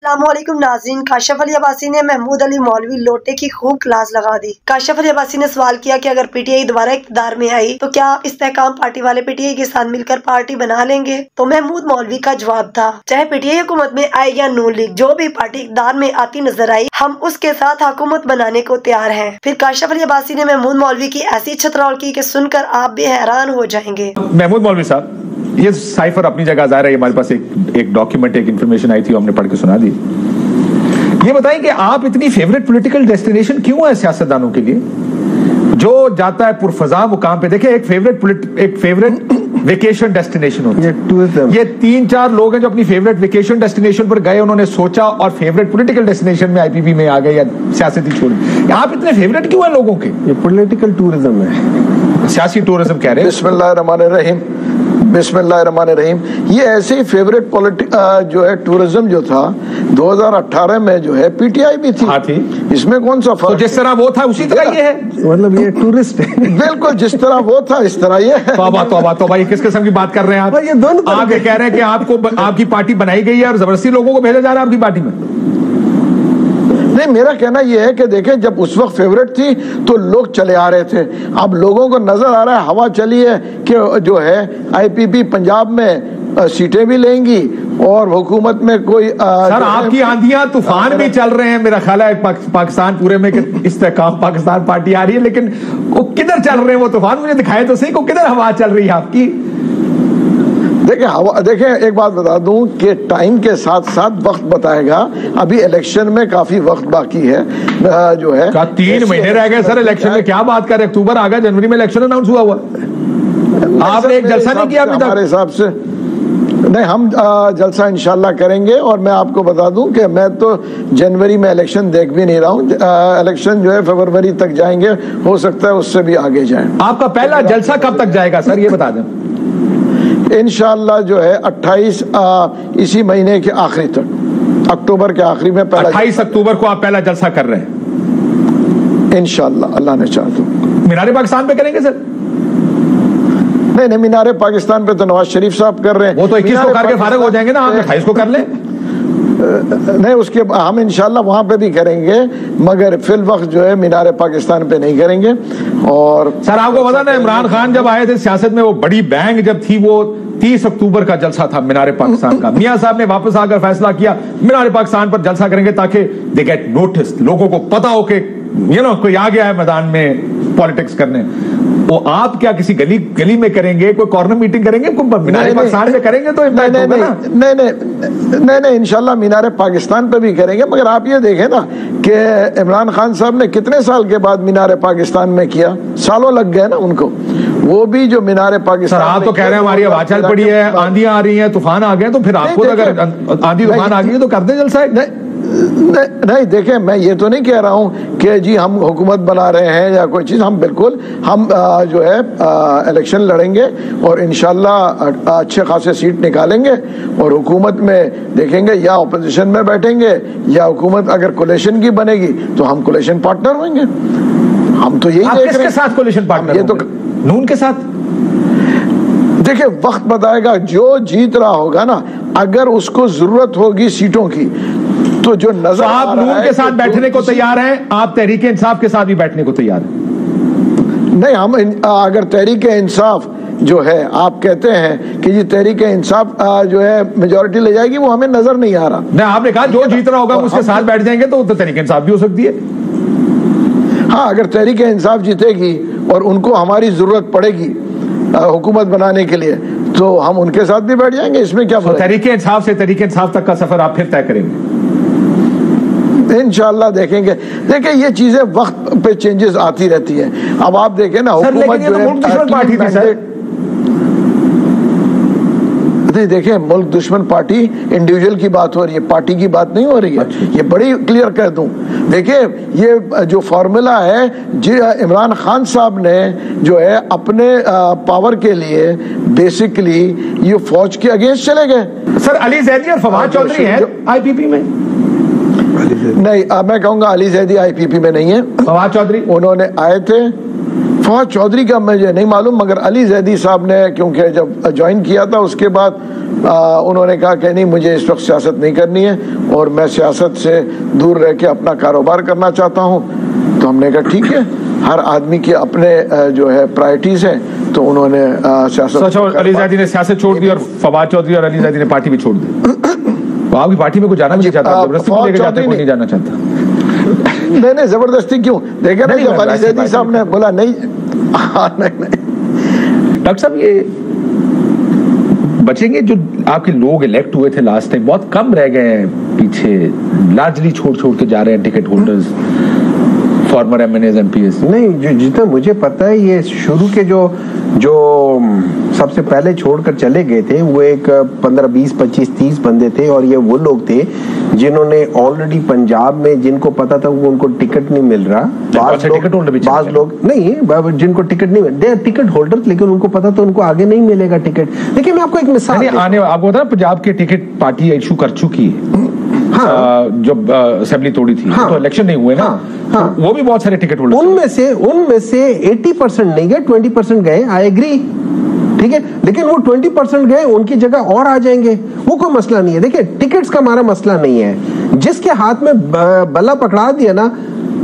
السلام علیکم ناظرین، کاشف علی عباسی نے محمود علی مولوی لوٹے کی خوب کلاس لگا دی۔ کاشف علی عباسی نے سوال کیا کہ اگر پی ٹی آئی دوبارہ اقتدار میں آئی تو کیا استحکام پارٹی والے پی ٹی آئی کے ساتھ مل کر پارٹی بنا لیں گے؟ تو محمود مولوی کا جواب تھا، چاہے پی ٹی آئی حکومت میں آئے یا نون لیگ، جو بھی پارٹی اقتدار میں آتی نظر آئی ہم اس کے ساتھ حکومت بنانے کو تیار ہیں۔ پھر کاشف علی عباسی نے محمود مولوی کی ایسی چھترول کی کہ سن کر آپ بھی حیران ہو جائیں گے۔ محمود مولوی صاحب، یہ سائفر اپنی جگہ ظاہر ہے، ہمارے پاس ایک ڈاکیومنٹ، ایک انفارمیشن آئی تھی، ہم نے پڑھ کے سنا دی۔ یہ بتائیں کہ آپ اتنی فیوریٹ پولیٹیکل ڈیسٹینیشن کیوں ہے سیاستدانوں کے لیے؟ جو جاتا ہے پرفضا مقام پہ، دیکھیں ایک فیوریٹ ویکیشن ڈیسٹینیشن ہوتی ہے۔ یہ 3-4 لوگ ہیں جو اپنی فیوریٹ ویکیشن ڈیسٹینیشن پر گئے، انہوں نے سوچا اور فیوریٹ پولیٹیکل ڈیسٹینیشن میں آئی پی پی میں آ گئے یا سیاستی چھوڑ۔ آپ اتنے فیوریٹ کیوں ہیں لوگوں کے؟ یہ پولیٹیکل ٹورزم ہے، سیاسی ٹورزم کہہ رہے ہیں۔ بسم اللہ الرحمن الرحیم، بسم اللہ الرحمن الرحیم۔ یہ ایسے ہی فیوریٹ جو ہے ٹورزم جو تھا 2018 میں جو ہے پی ٹی آئی بھی تھی، اس میں کون سا فرق؟ جس طرح وہ تھا اسی طرح یہ ہے، مطلب یہ ٹورسٹ ہے بالکل جس طرح وہ تھا اس طرح یہ ہے۔ توبہ توبہ توبہ، یہ کس قسم کی بات کر رہے ہیں آپ؟ آپ یہ کہہ رہے ہیں کہ آپ کی پارٹی بنائی گئی ہے اور زبردستی لوگوں کو بھیجا جا رہا ہے آپ کی پارٹی میں؟ نہیں، میرا کہنا یہ ہے کہ دیکھیں جب اس وقت فیوریٹ تھی تو لوگ چلے آ رہے تھے، اب لوگوں کو نظر آ رہا ہے، ہوا چلی ہے کہ جو ہے آئی پی پی پنجاب میں سیٹیں بھی لیں گی اور حکومت میں کوئی سر آپ کی آندیاں طوفان بھی چل رہے ہیں، میرا خیال ہے پاکستان پورے میں کہ استحکام پاکستان پارٹی آ رہی ہے، لیکن وہ کدھر چل رہے ہیں وہ طوفان؟ مجھے دکھائے تو صحیح، کو کدھر ہوا چل رہی ہے آپ کی؟ دیکھیں ایک بات بتا دوں کہ ٹائم کے ساتھ ساتھ وقت بتائے گا، ابھی الیکشن میں کافی وقت باقی ہے جو ہے 3 مہینے رہ گئے سر الیکشن میں، کیا بات کر رہے ہیں؟ اکتوبر آ گیا، جنوری میں الیکشن اناؤنس ہوا آپ نے ایک جلسہ نہیں کیا ہمارے حساب سے؟ نہیں، ہم جلسہ انشاءاللہ کریں گے، اور میں آپ کو بتا دوں کہ میں تو جنوری میں الیکشن دیکھ بھی نہیں رہا ہوں، الیکشن جو ہے فروری تک جائیں گے، ہو سکتا ہے اس سے بھی آگے جائیں۔ آپ کا پہلا جلسہ کب تک جائے گا سر یہ بتا دیں؟ انشاءاللہ جو ہے 28 اسی مہینے کے آخری تک، اکتوبر کے آخری میں 28 اکتوبر کو آپ پہلا جلسہ کر رہے ہیں انشاءاللہ، اللہ نے چاہا تو۔ مینار پاکستان پہ کریں گے سر؟ نہیں، مینار پاکستان پہ تو نواز شریف صاحب کر رہے ہیں، وہ تو 21 کو کر کے فارغ ہو جائیں گے نا، آپ 28 کو کر لیں۔ نہیں، اس کے ہم انشاءاللہ وہاں پہ بھی کریں گے، مگر فی الوقت جو ہے مینار پاکستان پہ نہیں کریں گے۔ اور سر آپ کو پتا نا عمران خان جب آئے تھے سیاست میں، وہ بڑی بینگ جب تھی، وہ 30 اکتوبر کا جلسہ تھا مینار پاکستان کا۔ میاں صاحب نے واپس آ کر فیصلہ کیا مینار پاکستان پر جلسہ کریں گے تاکہ دے گیٹ نوٹس، لوگوں کو پتا ہو کہ کوئی آ گیا ہے میدان میں پالیٹکس کرنے۔ وہ آپ کیا کسی گلی میں کریں گے، کوئی کارنر میٹنگ کریں گے، کوئی مینار پاکستان میں کریں گے تو نہیں انشاءاللہ مینار پاکستان پہ بھی کریں گے، مگر آپ یہ دیکھیں نا کہ عمران خان صاحب نے کتنے سال کے بعد مینار پاکستان میں کیا، سالوں لگ گئے نا ان کو، وہ بھی جو مینار پاکستان۔ سر آپ تو کہہ رہے ہیں ہماری ہوا چل پڑی ہے، آندیاں آ رہی ہیں، طوفان آ گئے، تو پھر آپ کو اگر آندھی طوفان آ گئی ہے تو کر دیں جلسہ۔ نہیں دیکھیں، میں یہ تو نہیں کہہ رہا ہوں کہ جی ہم حکومت بنا رہے ہیں یا کوئی چیز، ہم بالکل ہم جو ہے الیکشن لڑیں گے اور انشاءاللہ اچھے خاصے سیٹ نکالیں گے، اور حکومت میں دیکھیں گے یا اپوزیشن میں بیٹھیں گے یا حکومت اگر کولیشن کی بنے گی تو ہم کولیشن پارٹنر ہوئیں گے۔ ہم تو یہی دیکھ رہے ہیں۔ کس کے ساتھ کولیشن پارٹنر؟ یہ تو نون کے ساتھ۔ دیکھیں وقت بتائے گا، جو جیت رہا ہوگا نا، اگر اس کو ضرورت ہوگی سیٹوں کی تو جو نظر آپ نون کے ساتھ بیٹھنے کو تیار ہیں، آپ تحریک انصاف کے ساتھ بھی بیٹھنے کو تیار ہیں؟ نہیں، ہم اگر تحریک انصاف جو ہے آپ کہتے ہیں کہ یہ تحریک انصاف جو ہے میجورٹی لے جائے گی، وہ ہمیں نظر نہیں آ رہا۔ نہیں، آپ نے کہا جو جیت رہا ہوگا اس کے ساتھ بیٹھ جائیں گے، تو تحریک انصاف بھی ہو سکتی ہے۔ ہاں، اگر تحریک انصاف جیتے گی اور ان کو ہماری ضرورت پڑے گی حکومت بنانے کے لیے تو ہم ان کے ساتھ بھی بیٹھ جائیں گے، اس میں کیا فرق ہے؟ تحریک انصاف سے تحریک انصاف تک کا سفر آپ پھر طے کریں گے انشاءاللہ، دیکھیں گے۔ دیکھیں یہ چیزیں وقت پہ چینجز آتی رہتی ہیں۔ اب آپ دیکھیں نا حکومت جو ہے، دیکھیں ملک دشمن پارٹی انڈیویجول کی بات ہو رہی ہے، پارٹی کی بات نہیں ہو رہی ہے، یہ بڑی کلیئر کہہ دوں۔ دیکھیں یہ جو فارمولا ہے عمران خان صاحب نے جو ہے اپنے پاور کے لیے بیسیکلی یہ فوج کے اگینسٹ چلے گئے۔ سر علی زیدی اور فواد چودھری ہیں آئی پی پی میں؟ نہیں، میں کہوں گا علی زیدی آئی پی پی میں نہیں ہے۔ فواد چودھری انہوں نے آئے تھے، فواد چودھری کا مجھے نہیں معلوم، مگر علی زیدی صاحب نے کیونکہ جب جوائن کیا تھا اس کے بعد انہوں نے کہا کہ نہیں مجھے اس وقت سیاست نہیں کرنی ہے اور میں سیاست سے دور رہ کے اپنا کاروبار کرنا چاہتا ہوں. تو ہم نے کہا ٹھیک ہے, ہر آدمی کے اپنے جو ہے پرائرٹیز ہیں, تو انہوں نے سیاست. علی زیدی نے سیاست چھوڑ دی اور فواد چودھری اور علی زیدی نے پارٹی بھی چھوڑ دی. آپ کی پارٹی میں کوئی جانا نہیں چاہتا, کوئی نہیں جانا چاہتا. نہیں زبردستی کیوں, دیکھیں نا جب علی زیدی صاحب نے بولا نہیں. ڈاکٹر صاحب یہ بچیں گے جو آپ کے لوگ الیکٹ ہوئے تھے لاسٹ ٹائم, بہت کم رہ گئے ہیں پیچھے, لارجلی چھوڑ کے جا رہے ہیں ticket holders, former M N As, M P S. نہیں, جتنا مجھے پتا ہے یہ شروع کے جو سب سے پہلے چھوڑ کر چلے گئے تھے وہ ایک 15 20 25 30 بندے تھے, اور یہ وہ لوگ تھے جنہوں نے آلریڈی پنجاب میں جن کو پتا تھا وہ ان کو ٹکٹ نہیں مل رہا. بعض لوگ نہیں جن کو ٹکٹ نہیں مل, دے آر ٹکٹ ہولڈر, لیکن ان کو پتا تو ان کو آگے نہیں ملے گا ٹکٹ. دیکھیں میں آپ کو ایک مثال آپ کو پتا نا پنجاب کے ٹکٹ پارٹی ایشو کر چکی ہے جب اسمبلی توڑی تھی تو الیکشن نہیں ہوئے نا, وہ بھی بہت سارے ٹکٹ ہولڈر, ان میں سے 80% نہیں گئے, 20% گئے. آئی ایگری, ٹھیک ہے, لیکن وہ 20% گئے, ان کی جگہ اور آ جائیں گے, وہ کوئی مسئلہ نہیں ہے. دیکھیں ٹکٹس کا ہمارا مسئلہ نہیں ہے, جس کے ہاتھ میں بلہ پکڑا دیا نا,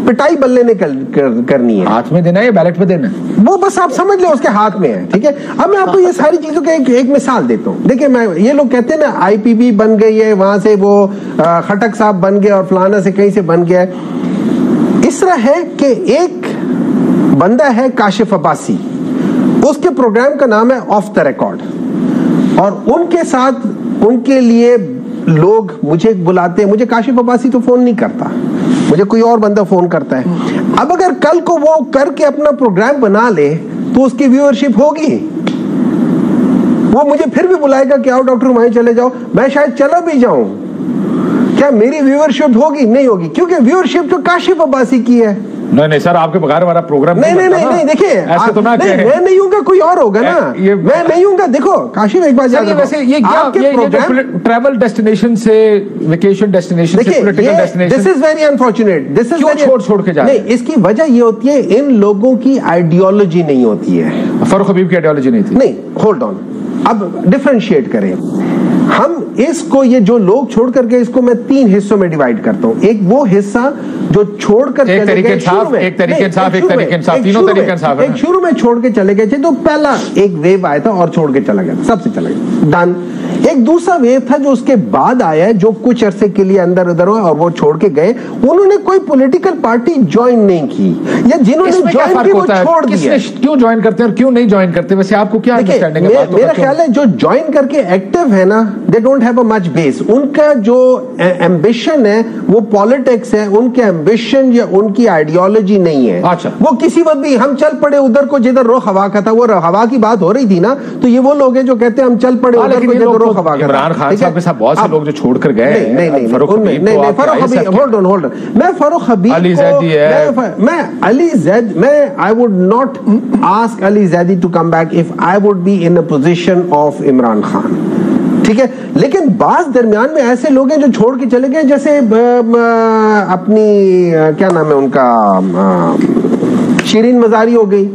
پٹائی بلے نے کرنی ہے. ہاتھ میں دینا ہے یا بیلٹ پہ دینا ہے, وہ بس آپ سمجھ لیں اس کے ہاتھ میں ہے, ٹھیک ہے. اب میں آپ کو یہ ساری چیزوں کے ایک مثال دیتا ہوں. دیکھیں میں یہ لوگ کہتے ہیں نا آئی پی بی بن گئی ہے, وہاں سے وہ خٹک صاحب بن گئے اور فلانا سے کہیں سے بن گیا ہے. اس طرح ہے کہ ایک بندہ ہے کاشف عباسی, اس کے پروگرام کا نام ہے آف دا ریکارڈ, اور ان کے ساتھ ان کے لیے لوگ مجھے بلاتے ہیں. مجھے کاشف عباسی تو فون نہیں کرتا, مجھے کوئی اور بندہ فون کرتا ہے. اب اگر کل کو وہ کر کے اپنا پروگرام بنا لے تو اس کی ویورشپ ہوگی, وہ مجھے پھر بھی بلائے گا کہ آؤ ڈاکٹر وہیں چلے جاؤ. میں شاید چلا بھی جاؤں, کیا میری ویورشپ ہوگی؟ نہیں ہوگی, کیونکہ ویورشپ تو کاشف عباسی کی ہے. نہیں سر, آپ کے بغیر ہمارا پروگرام نہیں دیکھیں ایسے تو نہ کہیں, میں نہیں ہوں گا, کوئی اور ہوگا نا, میں نہیں ہوں گا. دیکھو کاشف ایک بات یاد رکھو, آپ کے پروگرام ٹریول ڈیسٹینیشن سے ویکیشن ڈیسٹینیشن سے political destination, this is very unfortunate, this is کیوں چھوڑ کے جا رہے ہیں. نہیں, اس کی وجہ یہ ہوتی ہے ان لوگوں کی آئیڈیالوجی نہیں ہوتی ہے. فاروق حبیب کی آئیڈیالوجی نہیں تھی. نہیں, ہولڈ آن, اب ڈیفرینشیٹ کریں. ہم اس کو, یہ جو لوگ چھوڑ کر کے, اس کو میں 3 حصوں میں ڈیوائیڈ کرتا ہوں. ایک وہ حصہ جو چھوڑ کر چلے گئے, ایک شروع میں چھوڑ کے چلے گئے تھے, تو پہلا ایک ویو آیا تھا اور چھوڑ کے چلا گیا, سب سے چلا گیا, ڈن. ایک دوسرا ویو تھا جو اس کے بعد آیا ہے, جو کچھ عرصے کے لیے اندر ادھر ہوئے اور وہ چھوڑ کے گئے. انہوں نے کوئی پولیٹیکل پارٹی جوائن نہیں کی, یا جنہوں نے جوائن کی وہ چھوڑ دیا. کیوں جوائن کرتے ہیں اور کیوں نہیں جوائن کرتے, ویسے آپ کو کیا انڈرسٹینڈنگ ہے؟ میرا خیال ہے جو جوائن کر کے ایکٹیو ہے نا, they don't have a much base. ان کا جو ایمبیشن ہے وہ پالیٹکس ہے, ان کے ایمبیشن یا ان کی آئیڈیالوجی نہیں ہے. وہ کسی وقت بھی ہم چل پڑے ادھر کو جدھر رخ ہوا کا تھا, وہ ہوا کی بات ہو رہی تھی نا, تو یہ وہ لوگ ہیں جو کہتے ہیں ہم چل پڑے ادھر کو جدھر رخ ہوا کا. عمران خان صاحب کے ساتھ بہت سے لوگ جو چھوڑ کر گئے ہیں. نہیں, فاروق حبیب, ہولڈ آن, میں فاروق حبیب, علی زیدی ہے, میں علی زید, میں I would not ask Ali Zaidi to come back if I would be in a position of Imran Khan, ٹھیک ہے. لیکن بعض درمیان میں ایسے لوگ ہیں جو چھوڑ کے چلے گئے, جیسے اپنی کیا نام ہے ان کا, شیرین مزاری ہو گئی,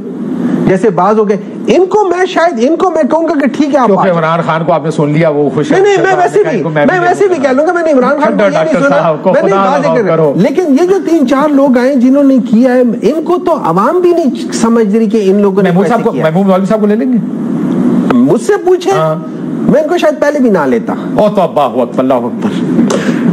جیسے بعض ہو گئے. ان کو میں شاید ان کو میں کہوں گا کہ ٹھیک ہے آپ عمران خان کو آپ نے سن لیا, وہ خوش ہے. نہیں, میں ویسے بھی کہہ لوں گا, میں نے عمران خان کو یہ نہیں سنا, میں نے بات کر رہا. لیکن یہ جو 3-4 لوگ آئے جنہوں نے کیا ہے, ان کو تو عوام بھی نہیں سمجھ رہی کہ ان لوگوں نے. محمود مولوی صاحب کو لے لیں گے, مجھ سے پوچھیں, میں ان کو شاید پہلے بھی نہ لیتا. او تو اللہ اکبر,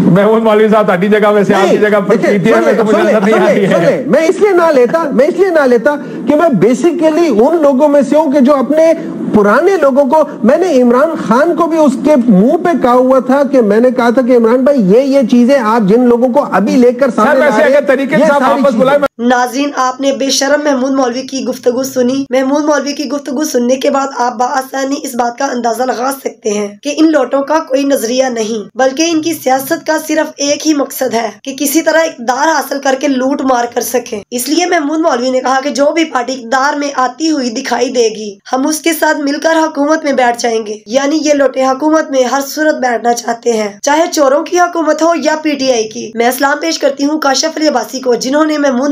محمود مولوی صاحب تھوڑی جگہ میں سے آپ کی جگہ پر پیتی ہے, تو مجھے نظر نہیں آتی ہے. میں اس لیے نہ لیتا کہ میں بیسیکلی ان لوگوں میں سے ہوں کہ جو اپنے پرانے لوگوں کو, میں نے عمران خان کو بھی اس کے منہ پہ کہا ہوا تھا کہ میں نے کہا تھا کہ عمران بھائی یہ چیزیں آپ جن لوگوں کو ابھی لے کر سامنے لا رہے ہیں. ناظرین, آپ نے بے شرم محمود مولوی کی گفتگو سنی. محمود مولوی کی گفتگو سننے کے بعد آپ بآسانی اس بات کا اندازہ لگا سکتے ہیں کہ ان لوٹوں کا کوئی نظریہ نہیں, بلکہ ان کی سیاست کا صرف ایک ہی مقصد ہے کہ کسی طرح اقتدار حاصل کر کے لوٹ مار کر سکیں. اس لیے محمود مولوی نے کہا کہ جو بھی پارٹی اقتدار میں آتی ہوئی دکھائی دے گی, ہم اس کے ساتھ مل کر حکومت میں بیٹھ جائیں گے. یعنی یہ لوٹے حکومت میں ہر صورت بیٹھنا چاہتے ہیں, چاہے چوروں کی حکومت ہو یا پی ٹی آئی کی. میں سلام پیش کرتی ہوں کاشف علی عباسی کو, جنہوں نے محمود